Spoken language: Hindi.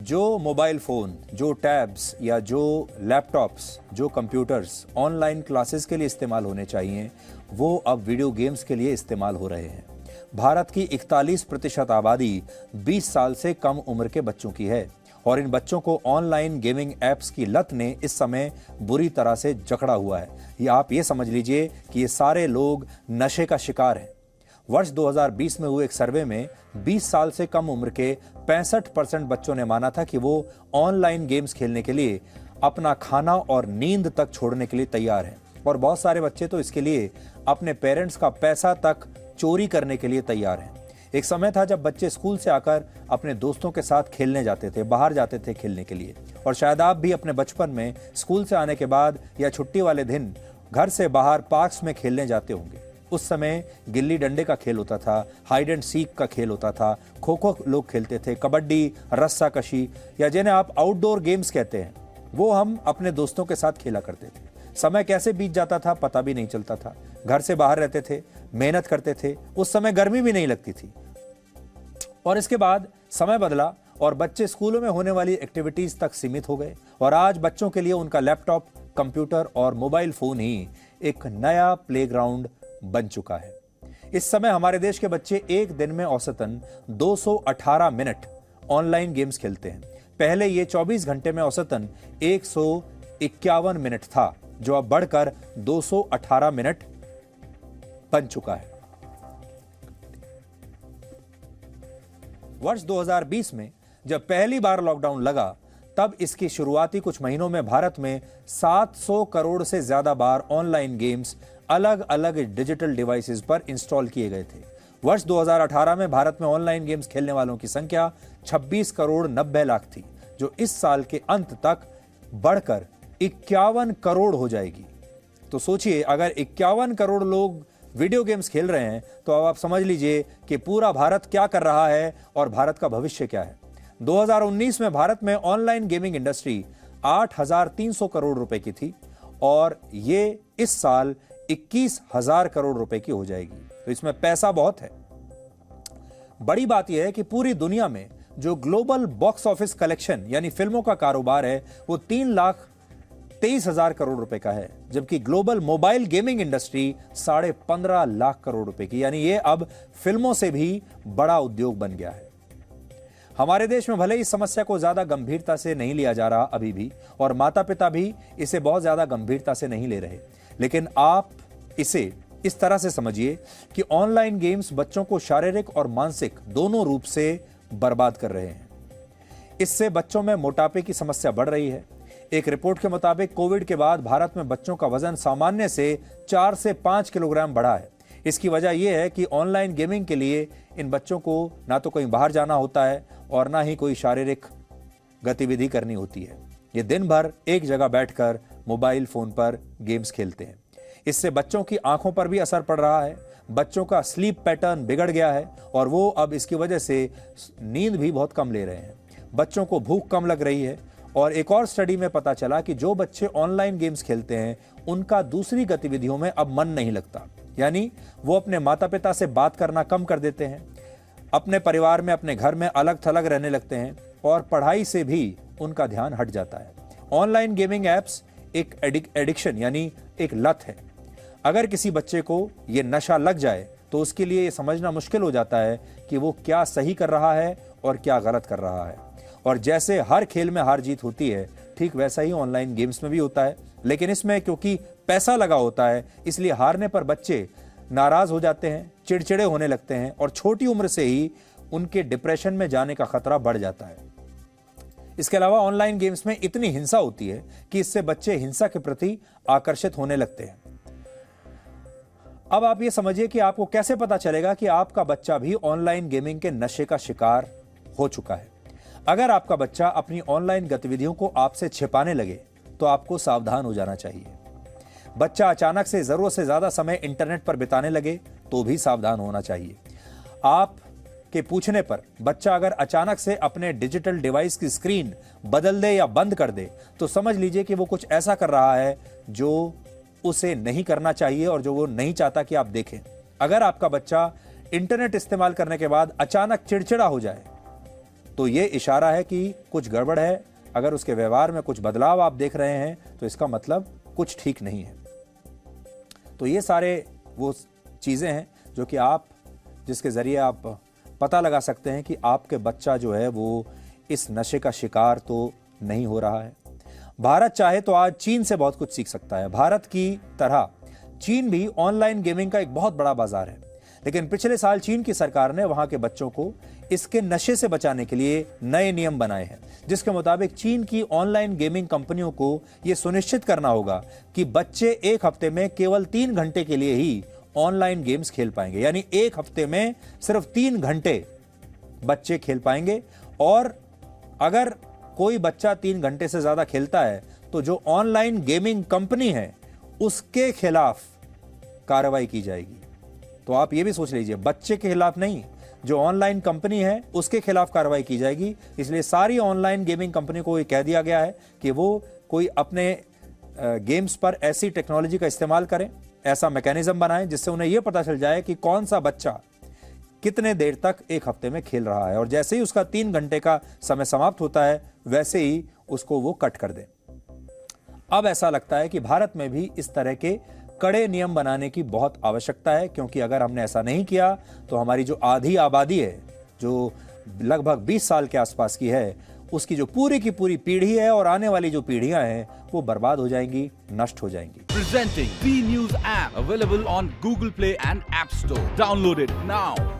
जो मोबाइल फ़ोन, जो टैब्स या जो लैपटॉप्स, जो कंप्यूटर्स ऑनलाइन क्लासेस के लिए इस्तेमाल होने चाहिए, वो अब वीडियो गेम्स के लिए इस्तेमाल हो रहे हैं। भारत की 41% आबादी 20 साल से कम उम्र के बच्चों की है और इन बच्चों को ऑनलाइन गेमिंग ऐप्स की लत ने इस समय बुरी तरह से जकड़ा हुआ है। या आप ये समझ लीजिए कि ये सारे लोग नशे का शिकार हैं। वर्ष 2020 में हुए एक सर्वे में 20 साल से कम उम्र के 65% बच्चों ने माना था कि वो ऑनलाइन गेम्स खेलने के लिए अपना खाना और नींद तक छोड़ने के लिए तैयार हैं और बहुत सारे बच्चे तो इसके लिए अपने पेरेंट्स का पैसा तक चोरी करने के लिए तैयार हैं। एक समय था जब बच्चे स्कूल से आकर अपने दोस्तों के साथ खेलने जाते थे, बाहर जाते थे खेलने के लिए। और शायद आप भी अपने बचपन में स्कूल से आने के बाद या छुट्टी वाले दिन घर से बाहर पार्क्स में खेलने जाते होंगे। उस समय गिल्ली डंडे का खेल होता था, हाइड एंड सीक का खेल होता था, खो खो लोग खेलते थे, कबड्डी, रस्सा कशी या जिन्हें आप आउटडोर गेम्स कहते हैं, वो हम अपने दोस्तों के साथ खेला करते थे। समय कैसे बीत जाता था पता भी नहीं चलता था। घर से बाहर रहते थे, मेहनत करते थे, उस समय गर्मी भी नहीं लगती थी। और इसके बाद समय बदला और बच्चे स्कूलों में होने वाली एक्टिविटीज तक सीमित हो गए और आज बच्चों के लिए उनका लैपटॉप, कंप्यूटर और मोबाइल फोन ही एक नया प्लेग्राउंड बन चुका है। इस समय हमारे देश के बच्चे एक दिन में औसतन 218 मिनट ऑनलाइन गेम्स खेलते हैं। पहले ये 24 घंटे में औसतन 151 मिनट था, जो अब बढ़कर 218 मिनट बन चुका है। वर्ष 2020 में जब पहली बार लॉकडाउन लगा, तब इसकी शुरुआती कुछ महीनों में भारत में 700 करोड़ से ज्यादा बार ऑनलाइन गेम्स अलग अलग डिजिटल डिवाइसेस पर इंस्टॉल किए गए थे। वर्ष 2018 में भारत में ऑनलाइन गेम्स खेलने वालों की संख्या 26 करोड़ 90 लाख थी, जो इस साल के अंत तक बढ़कर 51 करोड़ हो जाएगी। तो सोचिए, अगर 51 करोड़ लोग वीडियो गेम्स खेल रहे हैं तो अब आप समझ लीजिए कि पूरा भारत क्या कर रहा है और भारत का भविष्य क्या है। 2019 में भारत में ऑनलाइन गेमिंग इंडस्ट्री 8,300 करोड़ रुपए की थी और ये इस साल 21,000 करोड़ रुपए की हो जाएगी। तो इसमें पैसा बहुत है। बड़ी बात यह है कि पूरी दुनिया में जो ग्लोबल बॉक्स ऑफिस कलेक्शन यानी फिल्मों का कारोबार है वो 3,23,000 करोड़ रुपए का है, जबकि global mobile gaming industry 15.5 lakh crore रुपए की, यानी ये अब फिल्मों से भी बड़ा उद्योग बन गया है। हमारे देश में भले इस समस्या को ज्यादा गंभीरता से नहीं लिया जा रहा अभी भी, और माता पिता भी इसे बहुत ज्यादा गंभीरता से नहीं ले रहे, लेकिन आप इसे इस तरह से समझिए कि ऑनलाइन गेम्स बच्चों को शारीरिक और मानसिक दोनों रूप से बर्बाद कर रहे हैं। इससे बच्चों में मोटापे की समस्या बढ़ रही है। एक रिपोर्ट के मुताबिक कोविड के बाद भारत में बच्चों का वजन सामान्य से 4 से 5 किलोग्राम बढ़ा है। इसकी वजह यह है कि ऑनलाइन गेमिंग के लिए इन बच्चों को ना तो कहीं बाहर जाना होता है और ना ही कोई शारीरिक गतिविधि करनी होती है। ये दिन भर एक जगह बैठकर मोबाइल फोन पर गेम्स खेलते हैं। इससे बच्चों की आंखों पर भी असर पड़ रहा है। बच्चों का स्लीप पैटर्न बिगड़ गया है और वो अब इसकी वजह से नींद भी बहुत कम ले रहे हैं। बच्चों को भूख कम लग रही है और एक और स्टडी में पता चला कि जो बच्चे ऑनलाइन गेम्स खेलते हैं उनका दूसरी गतिविधियों में अब मन नहीं लगता, यानी वो अपने माता पिता से बात करना कम कर देते हैं, अपने परिवार में, अपने घर में अलग थलग रहने लगते हैं और पढ़ाई से भी उनका ध्यान हट जाता है। ऑनलाइन गेमिंग एप्स एक एडिक्शन यानी एक लत है। अगर किसी बच्चे को ये नशा लग जाए तो उसके लिए ये समझना मुश्किल हो जाता है कि वो क्या सही कर रहा है और क्या गलत कर रहा है। और जैसे हर खेल में हार जीत होती है, ठीक वैसा ही ऑनलाइन गेम्स में भी होता है, लेकिन इसमें क्योंकि पैसा लगा होता है इसलिए हारने पर बच्चे नाराज हो जाते हैं, चिड़चिड़े होने लगते हैं और छोटी उम्र से ही उनके डिप्रेशन में जाने का खतरा बढ़ जाता है। इसके अलावा ऑनलाइन गेम्स में इतनी हिंसा होती है कि इससे बच्चे हिंसा के प्रति आकर्षित होने लगते हैं। अब आप ये समझिए कि आपको कैसे पता चलेगा कि आपका बच्चा भी ऑनलाइन गेमिंग के नशे का शिकार हो चुका है। अगर आपका बच्चा अपनी ऑनलाइन गतिविधियों को आपसे छिपाने लगे तो आपको सावधान हो जाना चाहिए। बच्चा अचानक से जरूरत से ज्यादा समय इंटरनेट पर बिताने लगे तो भी सावधान होना चाहिए। आप के पूछने पर बच्चा अगर अचानक से अपने डिजिटल डिवाइस की स्क्रीन बदल दे या बंद कर दे तो समझ लीजिए कि वो कुछ ऐसा कर रहा है जो उसे नहीं करना चाहिए और जो वो नहीं चाहता कि आप देखें। अगर आपका बच्चा इंटरनेट इस्तेमाल करने के बाद अचानक चिड़चिड़ा हो जाए तो ये इशारा है कि कुछ गड़बड़ है। अगर उसके व्यवहार में कुछ बदलाव आप देख रहे हैं तो इसका मतलब कुछ ठीक नहीं है। तो ये सारे वो चीज़ें हैं जो कि आप जिसके ज़रिए आप पता लगा सकते हैं कि आपके बच्चा जो है वो इस नशे का शिकार तो नहीं हो रहा है। भारत चाहे तो आज चीन से बहुत कुछ सीख सकता है। भारत की तरह चीन भी ऑनलाइन गेमिंग का एक बहुत बड़ा बाजार है, लेकिन पिछले साल चीन की सरकार ने वहां के बच्चों को इसके नशे से बचाने के लिए नए नियम बनाए हैं, जिसके मुताबिक चीन की ऑनलाइन गेमिंग कंपनियों को यह सुनिश्चित करना होगा कि बच्चे एक हफ्ते में केवल 3 घंटे के लिए ही ऑनलाइन गेम्स खेल पाएंगे। यानी एक हफ्ते में सिर्फ 3 घंटे बच्चे खेल पाएंगे, और अगर कोई बच्चा 3 घंटे से ज्यादा खेलता है तो जो ऑनलाइन गेमिंग कंपनी है उसके खिलाफ कार्रवाई की जाएगी। तो आप ये भी सोच लीजिए, बच्चे के खिलाफ नहीं, जो ऑनलाइन कंपनी है उसके खिलाफ कार्रवाई की जाएगी। इसलिए सारी ऑनलाइन गेमिंग कंपनी को ये कह दिया गया है कि वो कोई अपने गेम्स पर ऐसी टेक्नोलॉजी का इस्तेमाल करें, ऐसा मैकेनिज्म बनाएं जिससे उन्हें यह पता चल जाए कि कौन सा बच्चा कितने देर तक एक हफ्ते में खेल रहा है, और जैसे ही उसका 3 घंटे का समय समाप्त होता है वैसे ही उसको वो कट कर दें। अब ऐसा लगता है कि भारत में भी इस तरह के कड़े नियम बनाने की बहुत आवश्यकता है, क्योंकि अगर हमने ऐसा नहीं किया तो हमारी जो आधी आबादी है, जो लगभग 20 साल के आसपास की है, उसकी जो पूरी की पूरी पीढ़ी है और आने वाली जो पीढ़ियां हैं वो बर्बाद हो जाएंगी, नष्ट हो जाएंगी। Presenting B News app available on Google Play and App Store. Download it now.